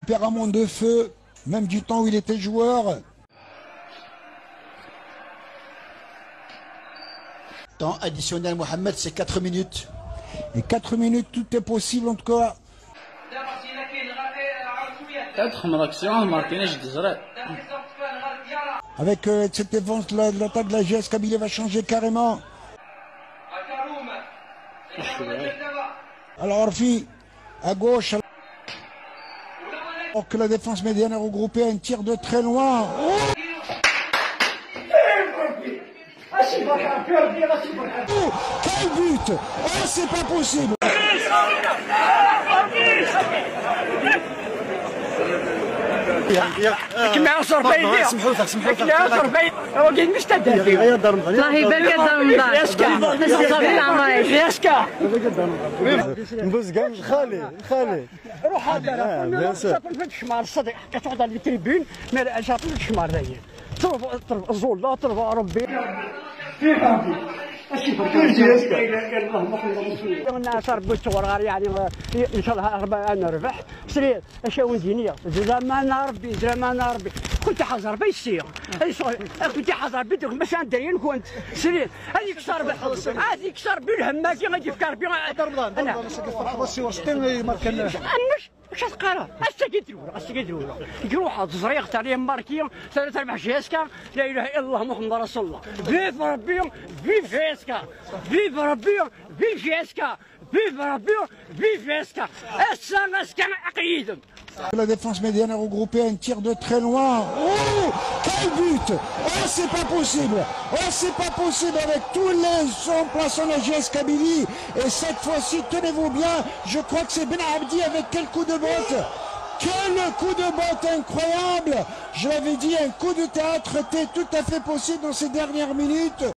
Tempérament de feu, même du temps où il était joueur. Temps additionnel, Mohamed, c'est 4 minutes. Et 4 minutes, tout est possible en tout cas. Avec cette défense, l'attaque de la GS Kabylie va changer carrément. Alors Orfi, à gauche. Alors que la défense médiane est regroupée, un tir de très loin. Oh, quel but! Oh, c'est pas possible! كما عصر بيدي سمحوا عصر بيدي هو كاين مش تدافع والله باقي ضرب ياسكا ندوز كاع خالي روح هذا شاطر في الشمال الصديق كتقعد على التريبين ما شاطر في الشمال هي طرف زولا طرف ربي الناس ربي تصور يعني ان شاء الله انا نربح سرير اشياء دينيه زعما ربي زعما ربي كنت حاضر بيسير كنت حاضر بدك باش ندير كنت سرير هذيك صار بالهماكي غادي يفكر بها انا ما كناش واش تقرا اسكيدرو يروح تزريق تاع لي ماركي 3 جيسكا لا اله الا الله محمد رسول الله فيف ربي فيف جيسكا فيف ربي فيف جيسكا فيف ربي فيف جيسكا اسكا عقيد. La défense médiane est regroupée, un tir de très loin. Oh, quel but! Oh, c'est pas possible! Oh, c'est pas possible avec tous les remplaçants de la GS Kabylie. Et cette fois-ci, tenez-vous bien, je crois que c'est Ben Abdi avec quel coup de botte! Quel coup de botte incroyable! Je l'avais dit, un coup de théâtre était tout à fait possible dans ces dernières minutes.